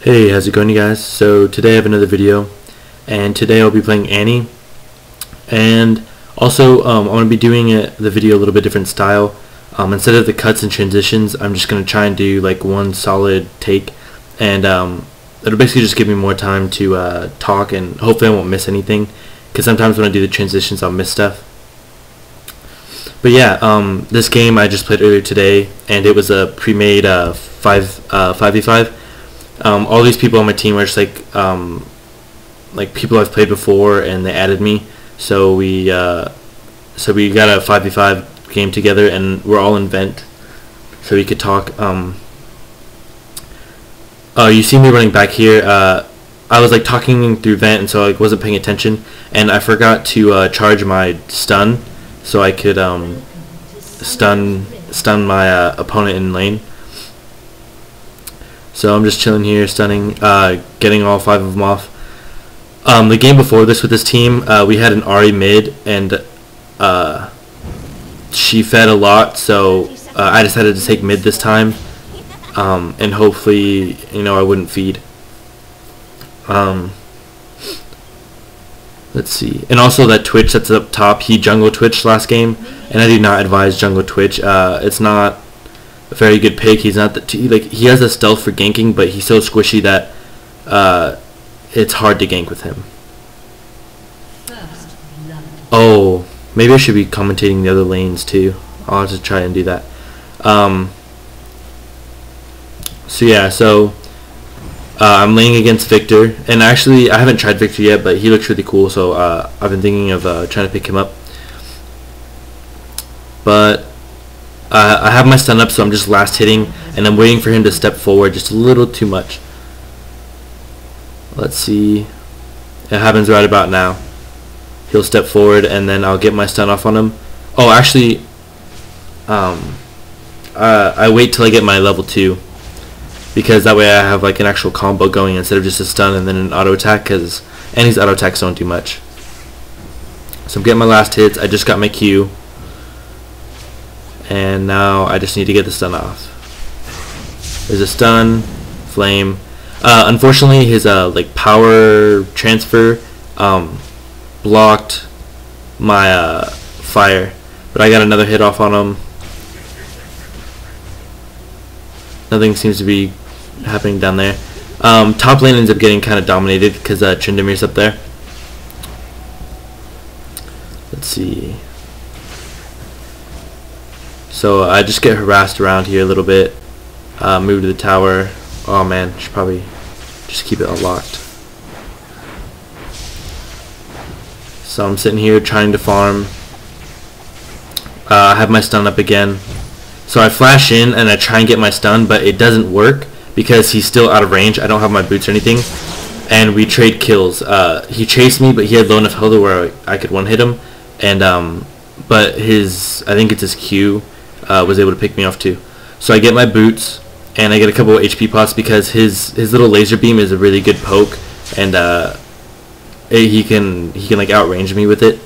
Hey, how's it going, you guys? So today I have another video, and today I'll be playing Annie, and also I'm going to be doing the video a little bit different style. Instead of the cuts and transitions, I'm just going to try and do like one solid take, and it'll basically just give me more time to talk, and hopefully I won't miss anything, because sometimes when I do the transitions I'll miss stuff. But yeah, this game I just played earlier today, and it was a pre-made 5v5. All these people on my team are just like people I've played before, and they added me. So we got a 5v5 game together, and we're all in vent, so we could talk. You see me running back here. I was like talking through vent, and so I wasn't paying attention, and I forgot to charge my stun, so I could stun my opponent in lane. So I'm just chilling here, stunning, getting all 5 of them off. The game before this with this team, we had an Ahri mid, and she fed a lot, so I decided to take mid this time, and hopefully, I wouldn't feed. Let's see. And also that Twitch that's up top, he jungle Twitch last game, and I do not advise jungle Twitch. It's not a very good pick. He's not he has a stealth for ganking, but he's so squishy that it's hard to gank with him. Oh, maybe I should be commentating the other lanes too. I'll have to try and do that. So yeah, I'm laning against Victor, and actually I haven't tried Victor yet, but he looks really cool, so I've been thinking of trying to pick him up. But I have my stun up, so I'm just last hitting, and I'm waiting for him to step forward just a little too much. Let's see. It happens right about now. He'll step forward, and then I'll get my stun off on him. Oh, actually, I wait till I get my level 2, because that way I have like an actual combo going instead of just a stun and then an auto attack, because Annie's auto attacks don't do much. So I'm getting my last hits. I just got my Q. And now I just need to get the stun off. There's a stun, flame. Unfortunately, his like power transfer blocked my fire, but I got another hit off on him. Nothing seems to be happening down there. Top lane ends up getting kind of dominated because Tryndamere's up there. Let's see. So I just get harassed around here a little bit. Move to the tower. Oh man, should probably just keep it unlocked. So I'm sitting here trying to farm. I have my stun up again. So I flash in and I try and get my stun, but it doesn't work because he's still out of range. I don't have my boots or anything. And we trade kills. He chased me, but he had low enough health where I could one hit him. And but I think it's his Q. Was able to pick me off too. So I get my boots, and I get a couple of HP pots because his little laser beam is a really good poke, and he can like outrange me with it.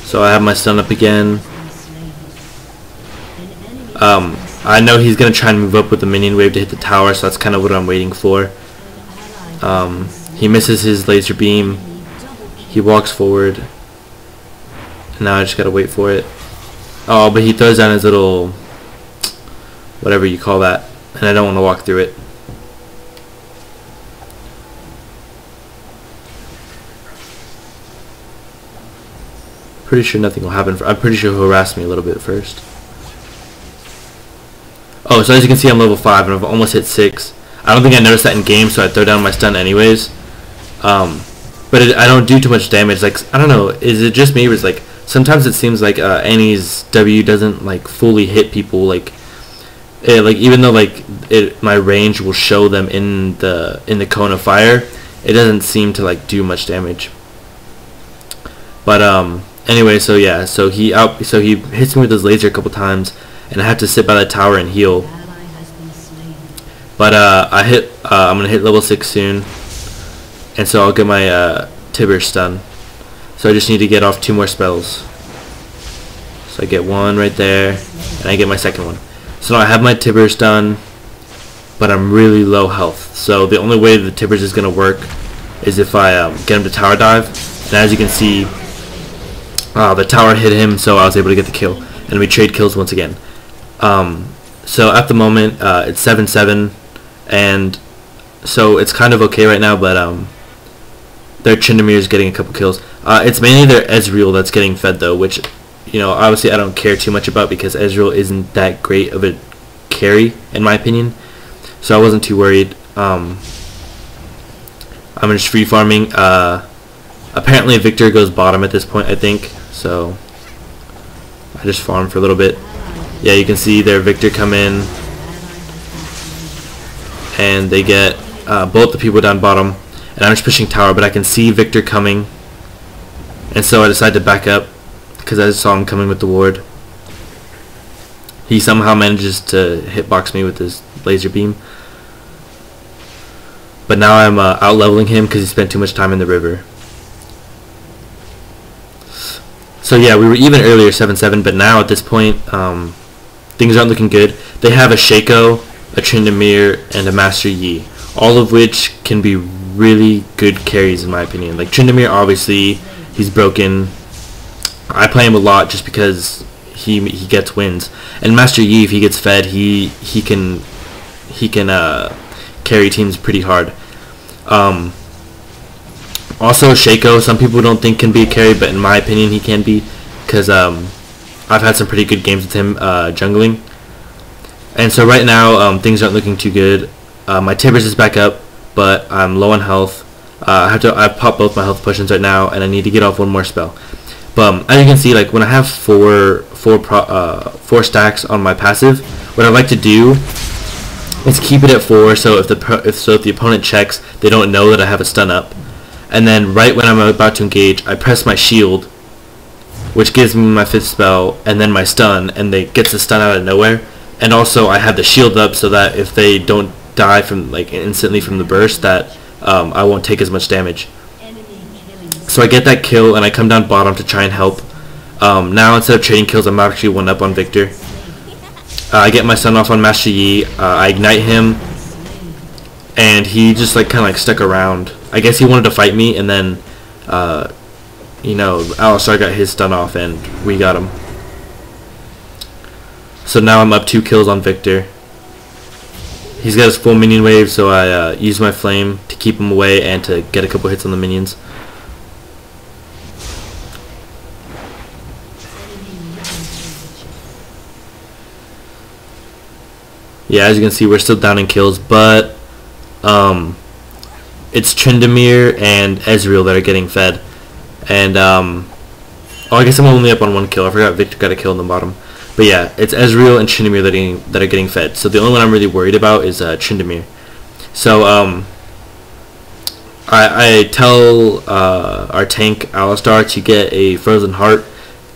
So I have my stun up again. I know he's gonna try and move up with the minion wave to hit the tower, so that's kind of what I'm waiting for. He misses his laser beam. He walks forward, and now I just gotta wait for it. Oh, but he throws down his little, whatever you call that, and I don't want to walk through it. Pretty sure nothing will happen. I'm pretty sure he'll harass me a little bit first. Oh, so as you can see, I'm level 5, and I've almost hit 6. I don't think I noticed that in game, so I throw down my stun anyways. But I don't do too much damage. Like, I don't know, is it just me, or is like sometimes it seems like Annie's W doesn't like fully hit people, like even though like my range will show them in the cone of fire, it doesn't seem to like do much damage. But anyway, so yeah, so he hits me with his laser a couple times, and I have to sit by the tower and heal. But I'm gonna hit level 6 soon. And so I'll get my Tibber stun. So I just need to get off 2 more spells. So I get one right there, and I get my second one. So now I have my Tibbers done, but I'm really low health. So the only way the Tibbers is going to work is if I get him to tower dive. And as you can see, the tower hit him, so I was able to get the kill. And we trade kills once again. So at the moment, it's 7-7, and so it's kind of okay right now, but their Tryndamere is getting a couple kills. It's mainly their Ezreal that's getting fed though, which, you know, obviously I don't care too much about because Ezreal isn't that great of a carry in my opinion. So I wasn't too worried. I'm just free farming. Apparently Victor goes bottom at this point, I think. So I just farm for a little bit. Yeah, you can see their Victor come in, and they get both the people down bottom. And I'm just pushing tower, but I can see Victor coming, and so I decided to back up because I saw him coming with the ward. He somehow manages to hitbox me with his laser beam, but now I'm out leveling him because he spent too much time in the river. So yeah, we were even earlier, 7-7, but now at this point, things aren't looking good. They have a Shaco, a Tryndamere, and a Master Yi, all of which can be really good carries in my opinion. Like Tryndamere, obviously, he's broken. I play him a lot just because he gets wins. And Master Yi, if he gets fed, he can carry teams pretty hard. Also Shaco, some people don't think can be a carry, but in my opinion he can be, because I've had some pretty good games with him jungling. And so right now things aren't looking too good. My Tibbers is back up, but I'm low on health. I've popped both my health potions right now, and I need to get off one more spell. But as you can see, like when I have four stacks on my passive, what I like to do is keep it at 4. So if the opponent checks, they don't know that I have a stun up. And then right when I'm about to engage, I press my shield, which gives me my 5th spell, and then my stun, and they gets the stun out of nowhere. And also I have the shield up so that if they don't die from like instantly from the burst, that I won't take as much damage. So I get that kill and I come down bottom to try and help. Now instead of trading kills, I'm actually 1 up on Victor. I get my stun off on Master Yi. I ignite him, and he just like kind of like stuck around. I guess he wanted to fight me, and then you know, Alistar got his stun off and we got him. So now I'm up 2 kills on Victor. He's got his full minion wave, so I use my flame to keep him away and to get a couple hits on the minions. Yeah, as you can see, we're still down in kills, but it's Tryndamere and Ezreal that are getting fed. And oh, I guess I'm only up on 1 kill. I forgot Victor got a kill in the bottom. But yeah, it's Ezreal and Tryndamere that are getting fed. So the only one I'm really worried about is Tryndamere. So I tell our tank Alistar to get a Frozen Heart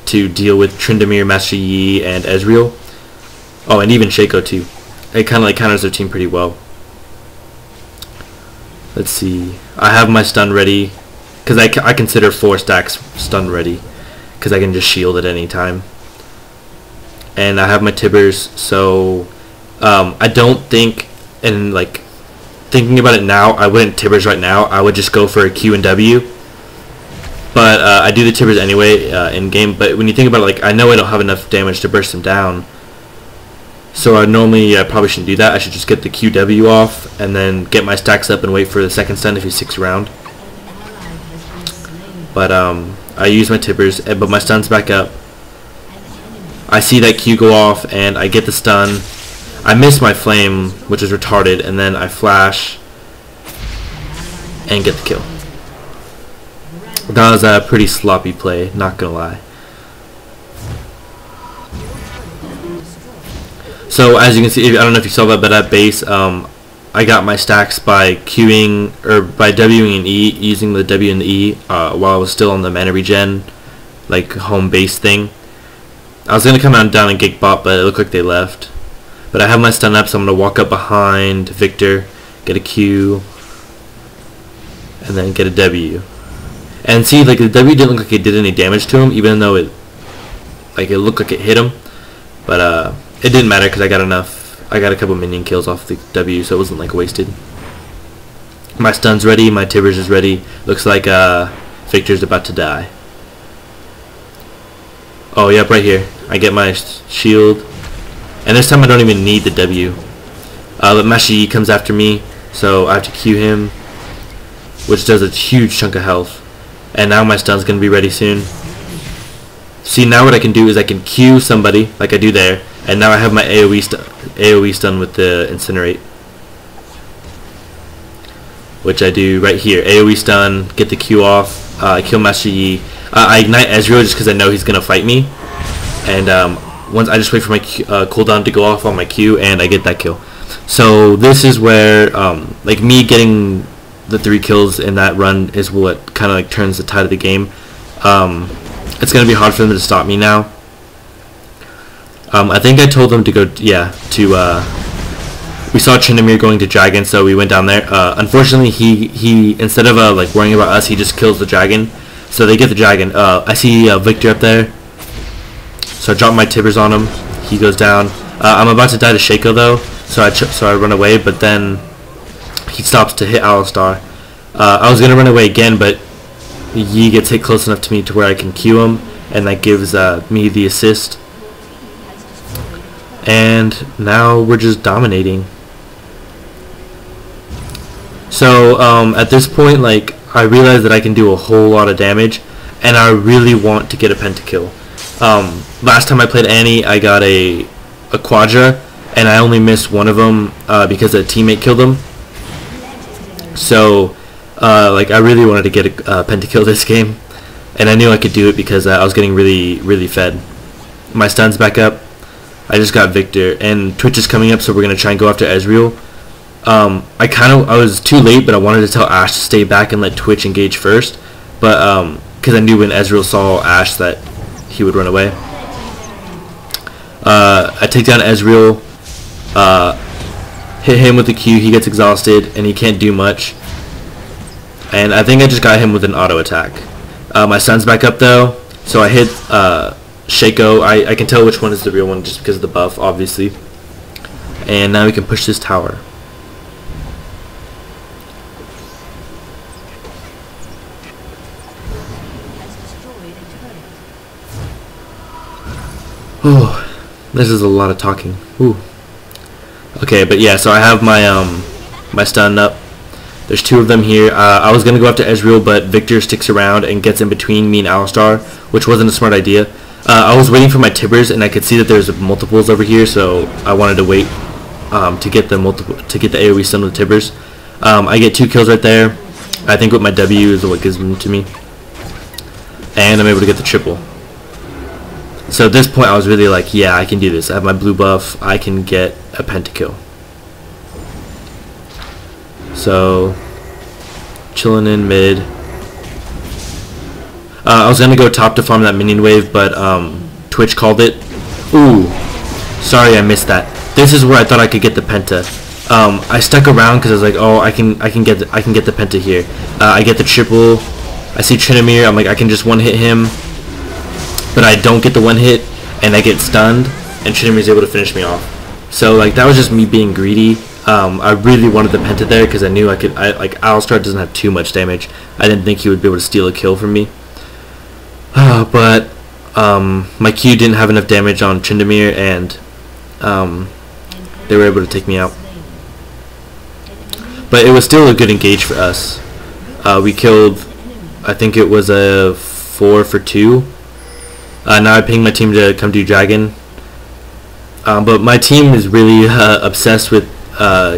to deal with Tryndamere, Master Yi, and Ezreal. Oh, and even Shaco too. It kind of like counters their team pretty well. Let's see. I have my stun ready because I consider 4 stacks stun ready because I can just shield at any time. And I have my Tibbers, so I don't think, and like thinking about it now, I wouldn't Tibbers right now. I would just go for a Q and W. But I do the Tibbers anyway in game. But when you think about it, like I know I don't have enough damage to burst him down. So I probably shouldn't do that. I should just get the QW off and then get my stacks up and wait for the second stun if he sticks around. But I use my Tibbers, but my stun's back up. I see that Q go off and I get the stun. I miss my flame, which is retarded, and then I flash and get the kill. That was a pretty sloppy play, not gonna lie. So as you can see, I don't know if you saw that, but at base, I got my stacks by Qing or by Wing and E, using the W and the E while I was still on the mana regen, like home base thing. I was gonna come down and gank bot, but it looked like they left. But I have my stun up, so I'm gonna walk up behind Victor, get a Q, and then get a W. And see, like the W didn't look like it did any damage to him, even though it like it looked like it hit him, but it didn't matter because I got enough. I got a couple minion kills off the W, so it wasn't like wasted. My stun's ready. My Tibbers is ready. Looks like Victor's about to die. Oh, yep, right here. I get my shield, and this time I don't even need the W. But Master Yi comes after me, so I have to Q him, which does a huge chunk of health. And now my stun's gonna be ready soon. See, now what I can do is I can Q somebody like I do there, and now I have my AoE stun with the Incinerate, which I do right here. AoE stun, get the Q off, kill Master Yi. I ignite Ezreal just because I know he's gonna fight me, and once I just wait for my cooldown to go off on my Q, and I get that kill. So this is where like me getting the 3 kills in that run is what kind of like turns the tide of the game. It's gonna be hard for them to stop me now. I think I told them to go, we saw Tryndamere going to dragon, so we went down there. Unfortunately, he instead of like worrying about us, he just kills the dragon. So they get the dragon. I see Victor up there, so I drop my Tibbers on him. He goes down. I'm about to die to Shaco though, so I run away, but then he stops to hit Alistar. I was gonna run away again, but Yi gets hit close enough to me to where I can Q him, and that gives me the assist. And now we're just dominating. So at this point, like, I realize that I can do a whole lot of damage, and I really want to get a pentakill. Last time I played Annie, I got a Quadra, and I only missed one of them because a teammate killed him. So like, I really wanted to get a pentakill this game, and I knew I could do it because I was getting really fed. My stun's back up. I just got Victor, and Twitch is coming up, so we're gonna try and go after Ezreal. I was too late, but I wanted to tell Ashe to stay back and let Twitch engage first, but because I knew when Ezreal saw Ashe that he would run away. I take down Ezreal, hit him with the Q. He gets exhausted and he can't do much, and I think I just got him with an auto attack. My son's back up though, so I hit Shaco. I can tell which one is the real one just because of the buff, obviously. And now we can push this tower. Oh, this is a lot of talking. Ooh. Okay, but yeah, so I have my my stun up. There's 2 of them here. I was gonna go after Ezreal, but Victor sticks around and gets in between me and Alistar, which wasn't a smart idea. I was waiting for my Tibbers, and I could see that there's multiples over here, so I wanted to wait to get the AoE stun with the Tibbers. I get 2 kills right there. I think with my W is what gives them to me, and I'm able to get the triple. So at this point, I was really like, yeah, I can do this. I have my blue buff. I can get a pentakill. So, chilling in mid. I was gonna go top to farm that minion wave, but Twitch called it. Ooh, sorry I missed that. This is where I thought I could get the penta. I stuck around because I was like, oh, I can get the penta here. I get the triple. I see Tryndamere. I'm like, I can just one hit him, but I don't get the one hit, and I get stunned, and Tryndamere's able to finish me off. So like, that was just me being greedy. I really wanted the penta there because I knew like Alistar doesn't have too much damage. I didn't think he would be able to steal a kill from me. But my Q didn't have enough damage on Tryndamere, and they were able to take me out. But it was still a good engage for us. We killed, I think it was a 4 for 2. Now I pinged my team to come do dragon. But my team is really obsessed with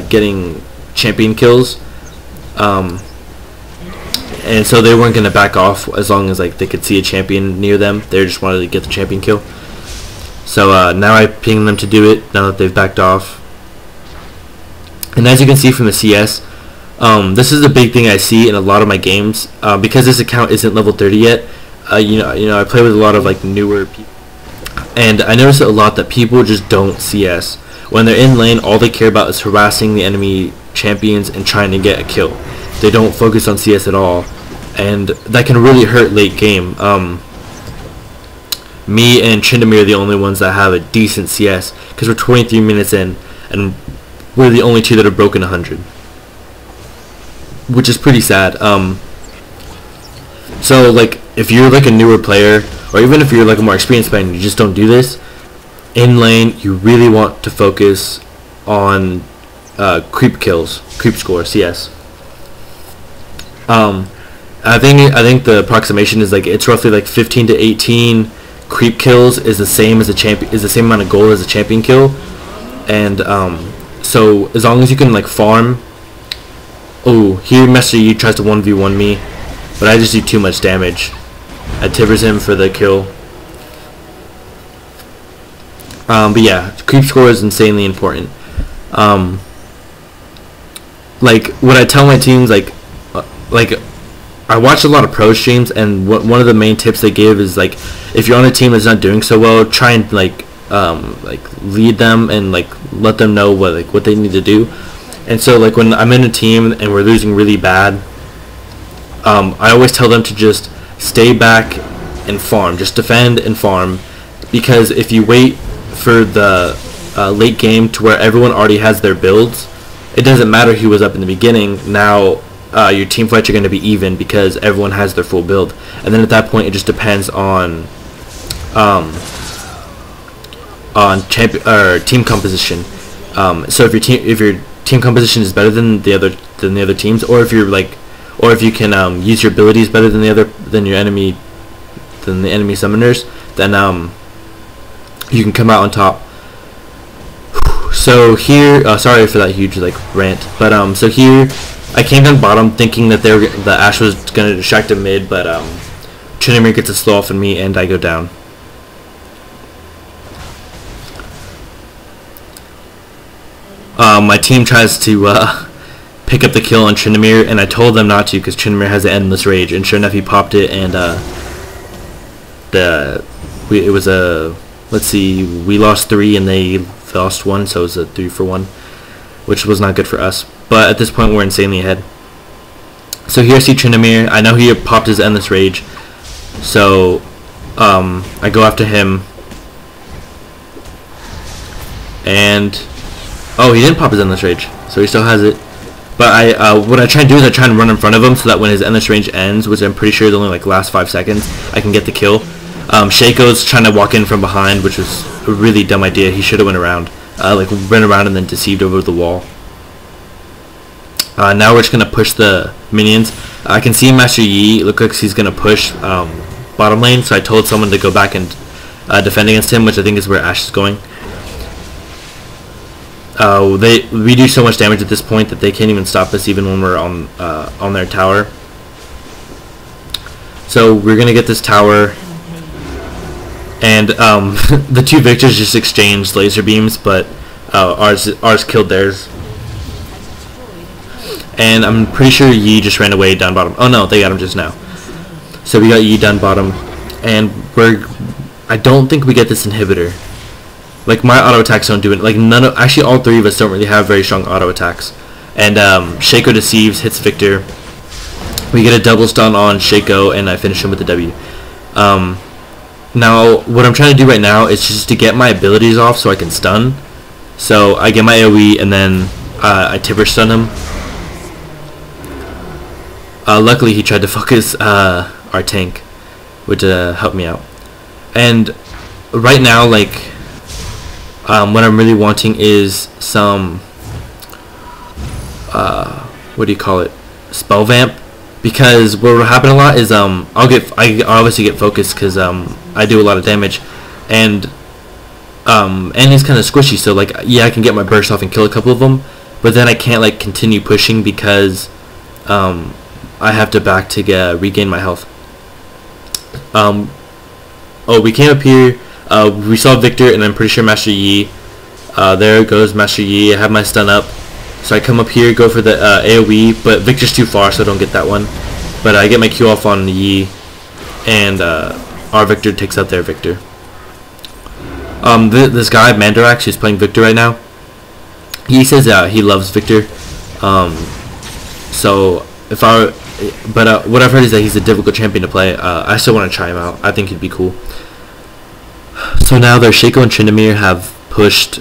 getting champion kills. And so they weren't going to back off as long as like they could see a champion near them. They just wanted to get the champion kill. So now I ping them to do it now that they've backed off. And as you can see from the CS, this is a big thing I see in a lot of my games. Because this account isn't level 30 yet, you know, I play with a lot of like newer people, and I notice a lot that people just don't CS. When they're in lane, all they care about is harassing the enemy champions and trying to get a kill. They don't focus on CS at all, and that can really hurt late game. me and Tryndamere are the only ones that have a decent CS, because we're 23 minutes in, and we're the only two that have broken 100, which is pretty sad. So like, if you're like a newer player, or even if you're like a more experienced player and you just don't do this, in lane you really want to focus on creep kills, creep score, CS. I think the approximation is like, it's roughly like 15 to 18 creep kills is the same as the same amount of gold as a champion kill. And so as long as you can like farm. Oh, here Master Yi tries to 1v1 me, but I just do too much damage. I Tivers him for the kill. But yeah, creep score is insanely important. Like what I tell my teams, like I watch a lot of pro streams, and one of the main tips they give is like, if you're on a team that's not doing so well, try and like lead them and like let them know what they need to do. And so like when I'm in a team and we're losing really bad, I always tell them to just stay back and farm, just defend and farm, because if you wait for the late game to where everyone already has their builds, it doesn't matter who was up in the beginning. Now your team fights are going to be even because everyone has their full build, and then at that point it just depends on team composition. So if your team composition is better than the other teams, or if you can use your abilities better than the enemy summoners, then you can come out on top. So here, sorry for that huge like rant, but so here I came down bottom thinking that the Ashe was gonna distract him mid, but Tryndamere gets a slow off on me and I go down. My team tries to pick up the kill on Tryndamere, and I told them not to because Tryndamere has an endless rage, and sure enough he popped it, and it was a, let's see, we lost 3 and they lost 1, so it was a 3-for-1, which was not good for us. But at this point we're insanely ahead. So here I see Tryndamere. I know he popped his endless rage, so I go after him, and oh, he didn't pop his endless rage, so he still has it. But what I try and do is I try and run in front of him so that when his endless range ends, which I'm pretty sure is only like last 5 seconds, I can get the kill. Shaco's trying to walk in from behind, which was a really dumb idea. He should have went around, like ran around and then deceived over the wall. Now we're just gonna push the minions. I can see Master Yi. It looks like he's gonna push bottom lane, so I told someone to go back and defend against him, which I think is where Ashe is going. We do so much damage at this point that they can't even stop us even when we're on their tower. So we're gonna get this tower, and the two Victors just exchanged laser beams, but ours killed theirs. And I'm pretty sure Yi just ran away down bottom. Oh no, they got him just now. So we got Yi down bottom, and I don't think we get this inhibitor. Like, my auto attacks don't do it. Like, actually all 3 of us don't really have very strong auto attacks. And Shaco deceives, hits Victor. We get a double stun on Shaco, and I finish him with the W. Now what I'm trying to do right now is just to get my abilities off so I can stun. So I get my AoE, and then I Tiver stun him. Luckily he tried to focus our tank, which helped me out. And right now, like, what I'm really wanting is some what do you call it, spell vamp, because what will happen a lot is I obviously get focused because I do a lot of damage, and he's kind of squishy, so like, yeah, I can get my burst off and kill a couple of them, but then I can't like continue pushing because I have to back to regain my health. Oh, we came up here. We saw Victor, and I'm pretty sure Master Yi. There goes Master Yi. I have my stun up, so I come up here, go for the AoE, but Victor's too far, so I don't get that one. But I get my Q off on Yi, and our Victor takes out their Victor. This guy Mandarax, who's playing Victor right now, he says he loves Victor. So if what I've heard is that he's a difficult champion to play. I still want to try him out. I think he'd be cool. So now their Shaco and Tryndamere have pushed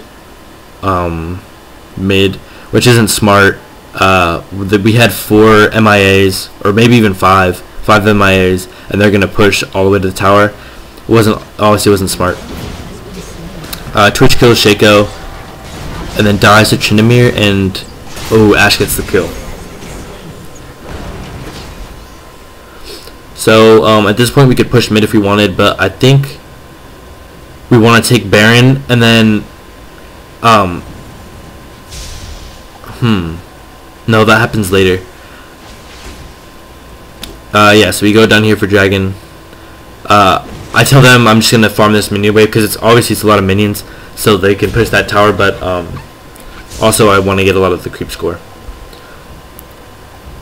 mid, which isn't smart. We had 4 MIAs, or maybe even 5 MIAs, and they're gonna push all the way to the tower. Obviously wasn't smart. Twitch kills Shaco, and then dies to Tryndamere, and Ashe gets the kill. So at this point we could push mid if we wanted, but I think we want to take Baron, and then no, that happens later. Yeah, so we go down here for Dragon. I tell them I'm just gonna farm this minion wave because it's a lot of minions, so they can push that tower. But also I want to get a lot of the creep score.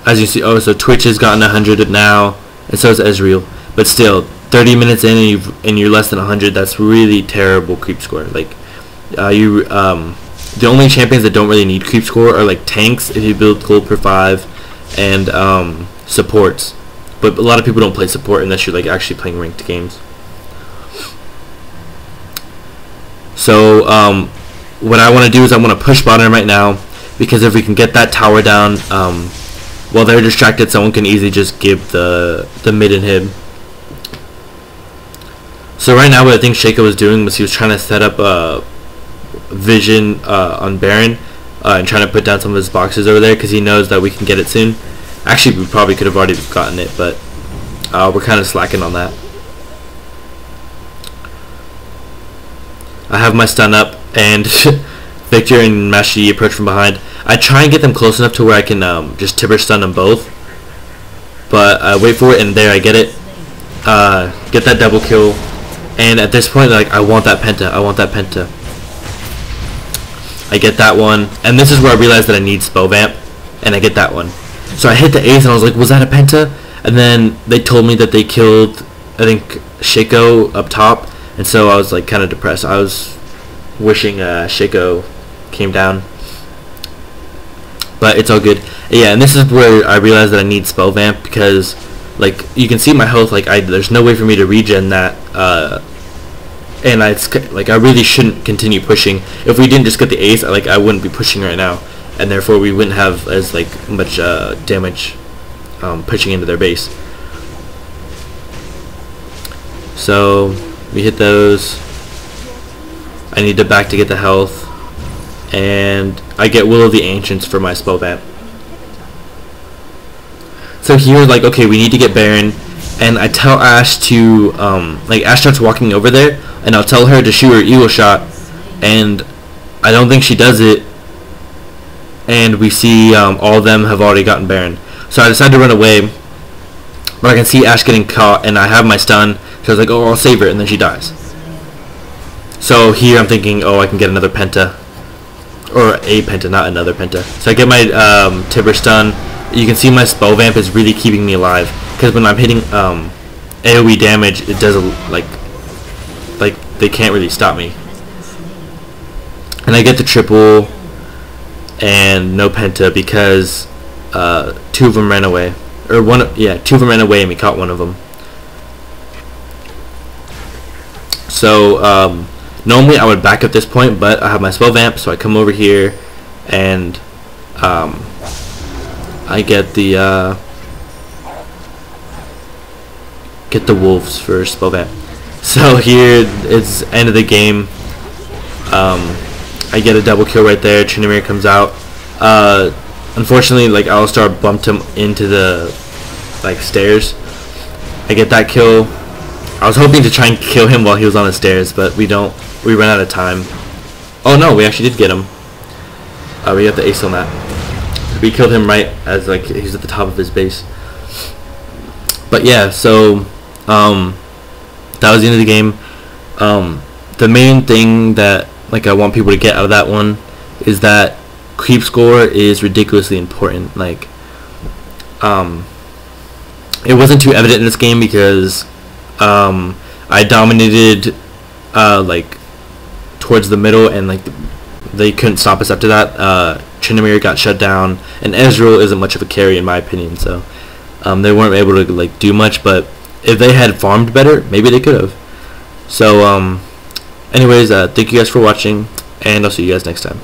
As you see, so Twitch has gotten 100 now, and so has Ezreal. But still, 30 minutes in and you're less than 100. That's really terrible creep score. Like the only champions that don't really need creep score are like tanks if you build gold per 5, and supports. But a lot of people don't play support unless you're like actually playing ranked games. So what I want to do is I want to push bottom right now, because if we can get that tower down while they're distracted, someone can easily just give the mid inhib. So right now what I think Shaco was doing was he was trying to set up a vision on Baron and trying to put down some of his boxes over there because he knows that we can get it soon. Actually, we probably could have already gotten it, but we're kind of slacking on that. I have my stun up, and Victor and Master Yi approach from behind. I try and get them close enough to where I can just Tibber stun them both, but I wait for it, and there I get it. Get that double kill, and at this point, like, I want that penta. I get that one, and this is where I realized that I need spell vamp, and I get that one. So I hit the ace, and I was like, was that a penta? And then they told me that they killed, I think, Shaco up top, and so I was like kind of depressed. I was wishing Shaco came down, but it's all good. Yeah, and this is where I realized that I need spell vamp, because like you can see my health, like there's no way for me to regen that, and I really shouldn't continue pushing. If we didn't just get the ace, I wouldn't be pushing right now, and therefore we wouldn't have as much damage pushing into their base. So we hit those. I need to back to get the health, and I get Will of the Ancients for my spell vamp. So here, like, okay, we need to get Baron, and I tell Ashe to Ashe starts walking over there, and I'll tell her to shoot her eagle shot, and I don't think she does it, and we see all of them have already gotten Baron. So I decide to run away, but I can see Ashe getting caught, and I have my stun, so I was like, oh, I'll save her, and then she dies. So here I'm thinking, oh, I can get another penta, or a penta, not another penta. So I get my Tibber stun. You can see my spell vamp is really keeping me alive, because when I'm hitting AoE damage, it does like they can't really stop me. And I get the triple and no penta because 2 of them ran away, or 2 of them ran away and we caught one of them. So normally I would back up this point, but I have my spell vamp, so I come over here and I get the wolves for spell vamp. So here it's end of the game. I get a double kill right there. Tryndamere comes out. Unfortunately, like, Alistar bumped him into the stairs. I get that kill. I was hoping to try and kill him while he was on the stairs, but we ran out of time. Oh no, we actually did get him. We got the ace on that. We killed him right as he's at the top of his base. But yeah, so that was the end of the game. The main thing that I want people to get out of that one is that creep score is ridiculously important. It wasn't too evident in this game because I dominated towards the middle, and they couldn't stop us after that. Tryndamere got shut down, and Ezreal isn't much of a carry in my opinion, so they weren't able to do much. But if they had farmed better, maybe they could have. So Anyways, thank you guys for watching, and I'll see you guys next time.